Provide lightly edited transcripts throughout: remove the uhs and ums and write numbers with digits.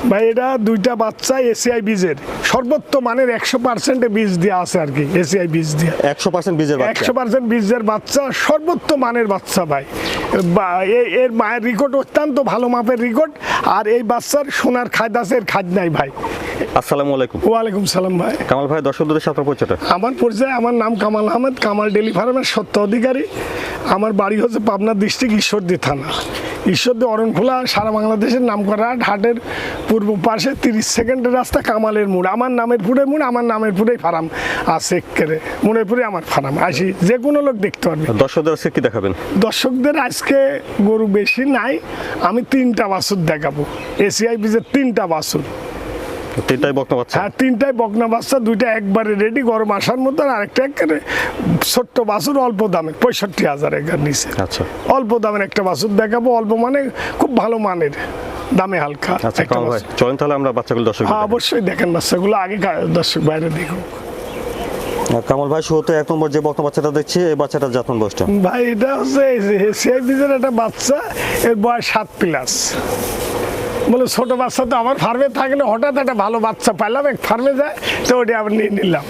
ভাই এটা দুইটা বাচ্চা এসিআই বীজের সর্বোচ্চ মানের 100% বীজ দেওয়া আছে আর কি। এসিআই বীজ দিয়ে 100% বীজের বাচ্চা, 100% বীজের বাচ্চা, সর্বোচ্চ মানের বাচ্চা ভাই। এর মায়ের রেকর্ড অত্যন্ত ভালো মাপের রেকর্ড। আর এই বাচ্চার সোনার খাদ আছে, এর খাদ নাই ভাই। আসসালামু আলাইকুম। ওয়ালাইকুম সালাম ভাই। কামাল ভাই, দর্শকদের সাথে পরিচয়টা। আমার পরিচয়, আমার নাম কামাল আহমেদ, কামাল ডেইরি ফার্মের সত্ত্ব অধিকারী। আমার বাড়ি হচ্ছে পাবনা ডিস্ট্রিক্ট ঈশ্বরদী থানা, ঈশ্বরদী অরণখোলা, সারা বাংলাদেশের নামকরা হাটের পূর্ব পাশে 30 সেকেন্ডের রাস্তা, কামালের মোড়। আমার নামের পুরে মোড়, আমার নামের পুরেই ফার্ম আছে, একেবারে মোড়ের পুরে আমার ফার্ম। আসি যে কোনো লোক দেখতে পারবে। দর্শকদের আজকে কি দেখাবেন? দর্শকদের আজকে গরু বেশি নাই, আমি 3টা বাছুর দেখাবো। এসিআই বীজের 3টা বাছুর, 3টাই বকনা বাচ্চা। হ্যাঁ 3টাই বকনা বাচ্চা, 2টা একবারে রেডি গরম আসার মতো, আর আরেকটা একেবারে ছোট্ট বাছুর অল্প দামে 65,000 এর নিচে। আচ্ছা, অল্প দামের একটা বাছুর দেখাবো, অল্প মানে খুব ভালো মানের, দামে হালকা। আচ্ছা কামাল ভাই, চলেন তাহলে আমরা বাচ্চাগুলো দর্শক। হ্যাঁ অবশ্যই দেখেন বাচ্চাগুলো, আগে দর্শক বাইরে দেখুক। কামাল ভাই, শুরুতে 1 নম্বর যে বকনা বাচ্চাটা দেখছি, এই বাচ্চাটা জাতমান বয়সটা? ভাই এটা হচ্ছে এসিআই বীজের একটা বাচ্চা, এর বয়স 7+। বলে ছোট বাচ্চা তো আমার ফার্মে থাকলে হঠাৎ একটা ভালো বাচ্চা পাইলাম, এক ফার্মে যায় তো ওটা আবার নিয়ে নিলাম।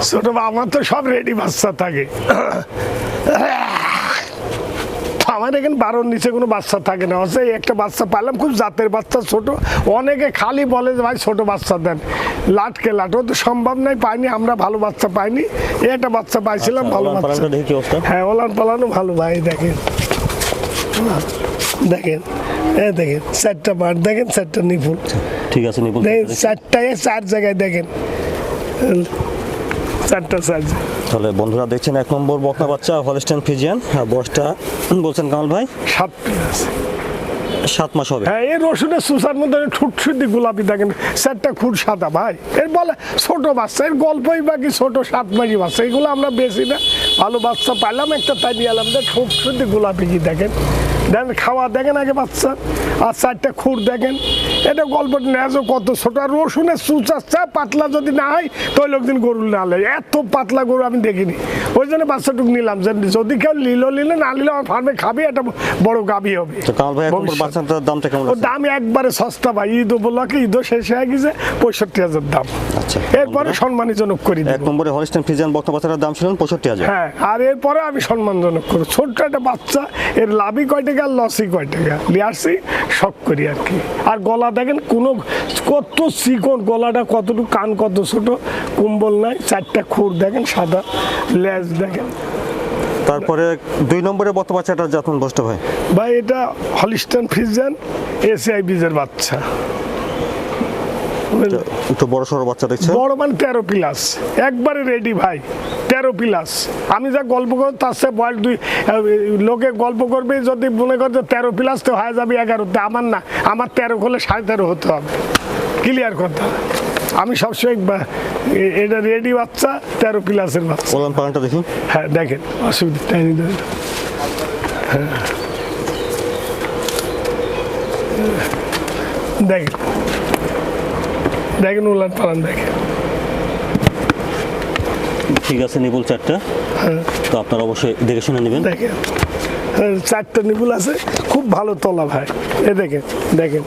ছোট আমার তো সব রেডি বাচ্চা থাকে, আমার এখানে 12-র নিচে কোনো বাচ্চা থাকে না। হচ্ছে একটা বাচ্চা পাইলাম, খুব জাতের বাচ্চা, ছোট। অনেকে খালি বলে যে ভাই ছোট বাচ্চা দেন, লাটকে লাটও তো সম্ভব নয়, পাইনি আমরা, ভালো বাচ্চা পাইনি। একটা বাচ্চা পাইছিলাম ভালো বাচ্চা। হ্যাঁ ওলান পালানো ভালো ভাই। দেখেন দেখেন, দেখেন 4টা বার, দেখেন 4টা নিপুল। ঠিক আছে, নিপুল দেখেন 4টায় 4 জায়গায়, দেখেন 4টা 4 জায়গায়। তাহলে বন্ধুরা দেখছেন 1 নম্বর বকনা বাচ্চা, হলস্টাইন ফ্রিজিয়ান। বয়সটা বলছেন কামাল ভাই? 7 মাস হবে। হ্যাঁ, এই রসুনের সুসার মধ্যে ঠুট শুদ্ধি গোলাপি, দেখেন 4টা খুব সাদা ভাই। এর বলে ছোট বাচ্চা, এর গল্পই বাকি ছোট 7 মাসি বাচ্চা, এগুলো আমরা বেশি না। ভালো বাচ্চা পাইলাম একটা, তাই নিয়ে এলাম। ঠুট শুদ্ধি গোলাপি, কি দেখেন, দেখেন খাওয়া দেখেন আগে বাচ্চা। আর 4টা খুর দেখেন, এটা গল্প নেজো কত ছোট। আর রসুনের সুচাচ্ছা পাতলা যদি না হয় তো ওই লোকদিন গরু না লে, এত পাতলা গরু আমি দেখিনি। ওই জন্য বাচ্চাটুকু নিলাম, যে যদি কেউ নিলে না নিলে আমার ফার্মে খাবি, একটা বড় গাবি হবে। কামাল ভাই, বাচ্চাটার দামটা কেমন? ওর দাম একবারে সস্তা ভাই। ঈদ উপলক্ষে, ঈদও শেষ হয়ে গেছে, 65,000 দাম। আচ্ছা, এরপরে সম্মানজনক করি। 1 নম্বরে হলস্টাইন ফ্রিজিয়ান বকনা বাচ্চাটার দাম ছিল 65,000। হ্যাঁ, আর এরপরে আমি সম্মানজনক করি। ছোট্ট একটা বাচ্চা, এর লাভই কয় টাকা, লসই কয় টাকা, নিয়ে আসছি শখ করি আর কি। আর গলা দেখেন কোনো কত চিকন, গলাটা কতটুকু, কান কত ছোট, কুম্বল নাই, 4টা খুর দেখেন সাদা, লেজ দেখেন। তারপরে 2 নম্বরে বকনা বাচ্চাটার জাতমান বয়সটা ভাই? ভাই এটা হলস্টাইন ফ্রিজিয়ান এসিআই বীজের বাচ্চা, একটু বড় সড়ো বাচ্চা দেখছে। বড় মানে 13+, একবারে রেডি ভাই, 13+। আমি যা গল্প করি তার সে বয়স 2, লোকে গল্প করবে যদি মনে করছে 13+ তো হয়ে যাবে 11-তে। আমার না, আমার 13 হলে 13.5 হতে হবে, ক্লিয়ার কথা। আমি সবসময় এটা রেডি বাচ্চা, 13+-এর বাচ্চা। ওলান পালানটা দেখি। হ্যাঁ দেখেন, অসুবিধা নেই। হ্যাঁ দেখেন, দেখেন উলান পালান দেখেন। ঠিক আছে, নিপুল 4টা। হ্যাঁ, তো আপনারা অবশ্যই দেখে শুনে নেবেন। দেখেন 4টা নিপুল আছে, খুব ভালো তলা ভাই। এ দেখেন, দেখেন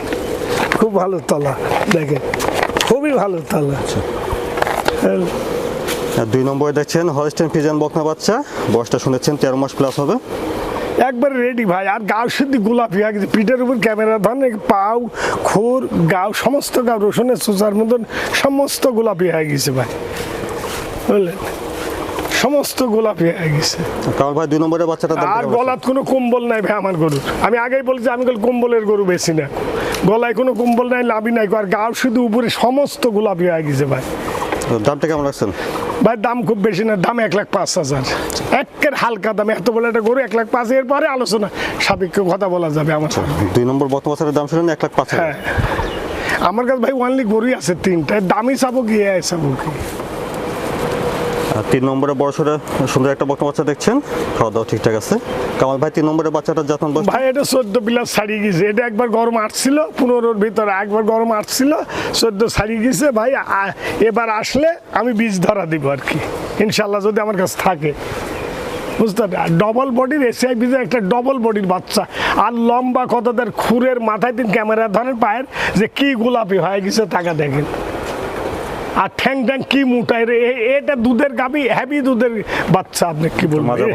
খুব ভালো তলা, দেখেন খুবই ভালো তলা। আচ্ছা, 2 নম্বরে দেখছেন হলস্টাইন ফ্রিজিয়ান বকনা বাচ্চা, বয়সটা শুনেছেন 13 মাস প্লাস হবে। একবার রেডি ভাই। আর গাও শুদ্ধি গোলাপি হয়ে গেছে, পিঠের উপর ক্যামেরা ধরেন, পাও খুর গাও সমস্ত গাও রসুনের সুচার মতন সমস্ত গোলাপি হয়ে গেছে ভাই, বুঝলেন, সমস্ত গোলাপি হয়ে গেছে। কামাল ভাই, 2 নম্বরের বাচ্চাটা আর গলাত কোনো কম্বল নাই ভাই আমার গরুর। আমি আগেই বলছি, আমি কম্বলের গরু বেশি না, গলায় কোনো কম্বল নাই, লাভই নাই। আর গাও শুধু উপরে সমস্ত গোলাপি হয়ে গেছে ভাই। দামটা কেমন রাখছেন ভাই? দাম খুব বেশি না, দাম 1,05,000, একের হালকা দামে। এত বলে একটা গরু 1,05,000, এর পরে আলোচনা সাপেক্ষ কথা বলা যাবে আমার। 2 নম্বর বকনা বাচ্চার দাম শুনেন 1,05,000। হ্যাঁ, আমার কাছে ভাই অনলি গরুই আছে 3টা, দামি চাবো কি চাবো কি। 3 নম্বরে বড় সড়ো সুন্দর একটা বকনা বাচ্চা দেখছেন, খাওয়া দাওয়া ঠিকঠাক আছে। কামাল ভাই, 3 নম্বরের বাচ্চাটার জাতমান বয়স? ভাই এটা 14+ ছাড়িয়ে গেছে। এটা একবার গরম আসছিল 15-র ভিতরে, একবার গরম আসছিল 14 ছাড়িয়ে গেছে ভাই। এবার আসলে আমি বীজ ধরা দিব আর কি, ইনশাল্লাহ, যদি আমার কাছে থাকে। বুঝতে পারবে? আর ডবল বডির এসিআই বীজের একটা ডবল বডির বাচ্চা, আর লম্বা কত তার খুরের মাথায় তিন ক্যামেরা ধরেন পায়ের যে কি গোলাপি হয়ে গেছে টাকা দেখেন, আর ঠ্যাং ঠ্যাং কি মোটাই রে, এটা দুধের গাবি, হেভি দুধের বাচ্চা। আপনি কি বলবেন,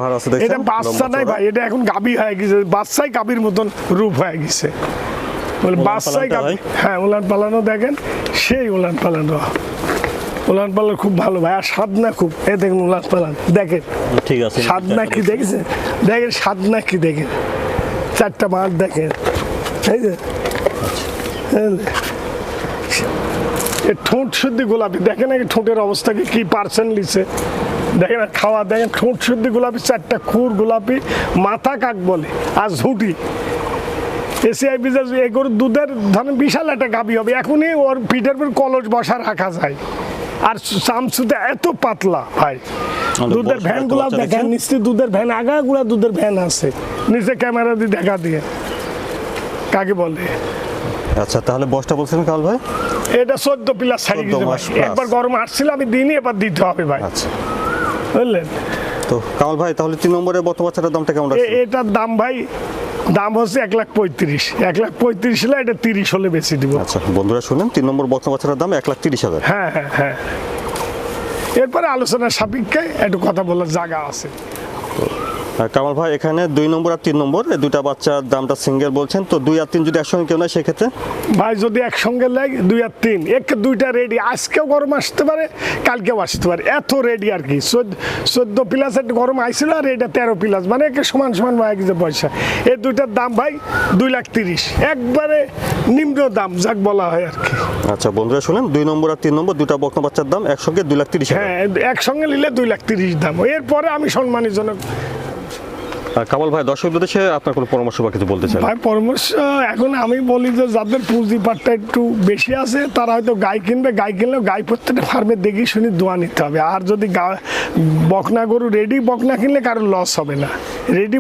এটা বাচ্চা নাই ভাই, এটা এখন গাবি হয়ে গেছে, বাচ্চাই গাবির মতন রূপ হয়ে গেছে, বাচ্চাই গাবি। হ্যাঁ উলান পালানো দেখেন, সেই উলান পালানো, উলান পালান খুব ভালো ভাই, আর সাদনা খুব, এ দেখেন উলান পালান দেখেন, ঠিক আছে, সাদনা কি দেখেছেন, দেখেন সাদনা কি দেখেন, চারটা মাছ দেখেন, তাই যে ঠোঁট শুদ্ধি গোলাপি দেখেন, ঠোঁটের অবস্থাকে কি পার্সেন্ট লিছে দেখেন, খাওয়া দেখেন, ঠোঁট শুদ্ধি গোলাপি, চারটা খুর গোলাপি, মাথা কাক বলে, আর ঝুঁটি। এসিআই বিজাজ এ গরুর দুধের ধরেন বিশাল একটা গাবি হবে, এখনই ওর পিঠের উপর কলস বসা রাখা যায়, আর চামচুতে এত পাতলা ভাই। দুধের ভ্যান গুলা দেখেন, নিশ্চয়ই দুধের ভ্যান, আগাগুলা দুধের ভ্যান আছে, নিচে ক্যামেরা দিয়ে দেখা দিয়ে কাকে বলে। আচ্ছা তাহলে বয়সটা বলছেন কামাল ভাই? এটা 14 প্লাস ছাড়ি গেছে ভাই, একবার গরম আসছিল আমি দিনই, এবার দিতে হবে ভাই। আচ্ছা বুঝলেন তো কামাল ভাই, তাহলে 3 নম্বরের বর্তমান বাচ্চাটার দামটা কেমন রাখছেন? এটার দাম ভাই, দাম হচ্ছে 1,35,000, 1,35,000 হলে এটা 30 হলে বেশি দিব। আচ্ছা বন্ধুরা শুনেন, 3 নম্বর বর্তমান বাচ্চাটার দাম 1,30,000। হ্যাঁ হ্যাঁ হ্যাঁ, এরপরে আলোচনার সাপেক্ষে একটু কথা বলার জায়গা আছে। কামাল ভাই এখানে 2 নম্বর আর 3 নম্বর এই দুটা বাচ্চার দামটা সিঙ্গেল বলছেন, তো 2 আর 3 যদি একসঙ্গে কেউ নেয় সেক্ষেত্রে? ভাই যদি একসঙ্গে লাগে 2 আর 3, একে দুইটা রেডি, আজকেও গরম আসতে পারে, কালকেও আসতে পারে, এত রেডি আর কি। 14 প্লাস একটা গরম আইছিল, আর এটা 13 প্লাস, মানে একে সমান সমান হয়ে গেছে পয়সা। এই দুইটার দাম ভাই 2,30,000, একবারে নিম্ন দাম যাক বলা হয় আর কি। আচ্ছা বন্ধুরা শুনেন, 2 নম্বর আর 3 নম্বর দুটা বকনা বাচ্চার দাম একসঙ্গে 2,30,000। হ্যাঁ একসঙ্গে নিলে 2,30,000 দাম, এরপরে আমি সম্মানীজনক। কামাল ভাই দর্শকদের উদ্দেশ্যে আপনার কোনো পরামর্শ বা কিছু বলতে চান? ভাই পরামর্শ এখন আমি বলি যে যাদের পুঁজিপাটটা একটু বেশি আছে তারা হয়তো গাই কিনবে, গাই কিনলেও গাই প্রত্যেকটা ফার্মে দেখে শুনে দোয়া নিতে হবে। আর যদি বকনা গরু রেডি বকনা কিনলে কারো লস হবে না, রেডি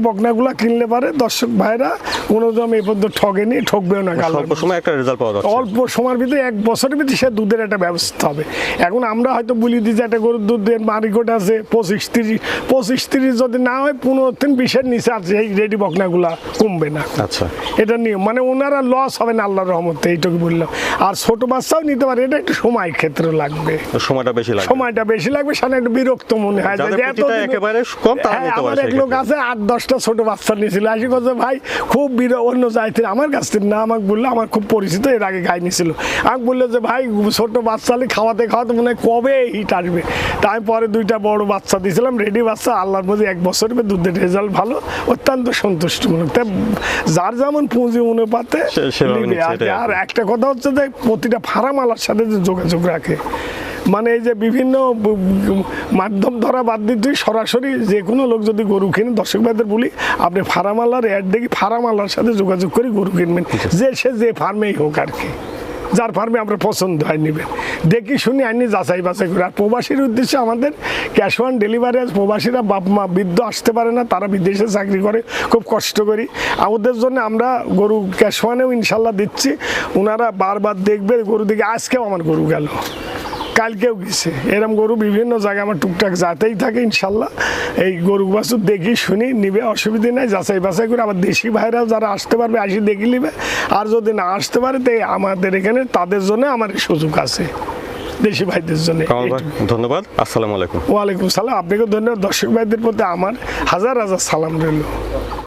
বকনাগুলো কিনলে পারে দর্শক ভাইরা কোনো দাম এ পর্যন্ত ঠগেনি, ঠকবেও না। অল্প সময় একটা রেজাল্ট পাওয়া যাচ্ছে, অল্প সময়ের ভিতরে 1 বছরের ভিতরে সে দুধের একটা ব্যবস্থা হবে। এখন আমরা হয়তো বলি দিই যে একটা গরুর দুধের মারিকোট আছে 25-30, যদি না হয় 15-20-এর নিচে আছে, এই রেডি বকনাগুলা কমবে না। আচ্ছা এটা নিয়ম, মানে ওনারা লস হবে না আল্লাহর রহমতে, এইটুকু বললাম। আর ছোট বাচ্চাও নিতে পারে, এটা একটু সময় ক্ষেত্রে লাগবে, সময়টা বেশি লাগবে, সামনে একটু বিরক্ত মনে হয় যে একেবারে কম তারা নিতে পারে। আমার এক লোক আছে 8-10টা ছোট বাচ্চা নিয়েছিল, আসি কথা ভাই খুব অন্য যাইতে আমার কাছ থেকে না, আমাকে বললো আমার খুব পরিচিত, এর আগে গাই নিয়েছিল, আমাকে বললো যে ভাই ছোট বাচ্চা খাওয়াতে মনে হয় কবে হিট আসবে। তাই পরে 2টা বড় বাচ্চা দিয়েছিলাম, রেডি বাচ্চা, আল্লাহর মধ্যে 1 বছরের দুধের রেজাল্ট ভালো, অত্যন্ত সন্তুষ্টমূলক। তাই যার যেমন পুঁজি অনুপাতে। আর একটা কথা হচ্ছে যে প্রতিটা ফার্মালার সাথে যে যোগাযোগ রাখে, মানে এই যে বিভিন্ন মাধ্যম ধরা বাদ দিয়ে তুই সরাসরি যে কোনো লোক যদি গরু কিনে, দর্শক ভাইদের বলি আপনি ফার্মালার অ্যাড দেখি ফার্মালার সাথে যোগাযোগ করে গরু কিনবেন, যে সে যে ফার্মেই হোক আর কি, যার ফার্মে আমরা পছন্দ হয় নেবেন, দেখি শুনি আইনি যাচাই বাছাই করে। আর প্রবাসীর উদ্দেশ্যে আমাদের ক্যাশ অন ডেলিভারি, প্রবাসীরা বাপ মা বৃদ্ধ আসতে পারে না, তারা বিদেশে চাকরি করে, খুব কষ্ট করি, আমাদের জন্য আমরা গরু ক্যাশ অনেও ইনশাল্লাহ দিচ্ছি। ওনারা বারবার দেখবে গরু দিকে, আজকেও আমার গরু গেল, কালকেও গেছে, এরকম গরু বিভিন্ন জায়গায় আমার টুকটাক যাতেই থাকে ইনশাল্লাহ। এই গরু বাছুর দেখি শুনি নিবে, অসুবিধা নাই, যাচাই বাছাই করে। আবার দেশি ভাইরাও যারা আসতে পারবে আসি দেখে নিবে, আর যদি না আসতে পারে তাই আমাদের এখানে তাদের জন্য আমার সুযোগ আছে, দেশি ভাইদের জন্য। ধন্যবাদ, আসসালামু আলাইকুম। ওয়ালাইকুম সালাম, আপনাকে ধন্যবাদ। দর্শক ভাইদের প্রতি আমার হাজার হাজার সালাম রইল।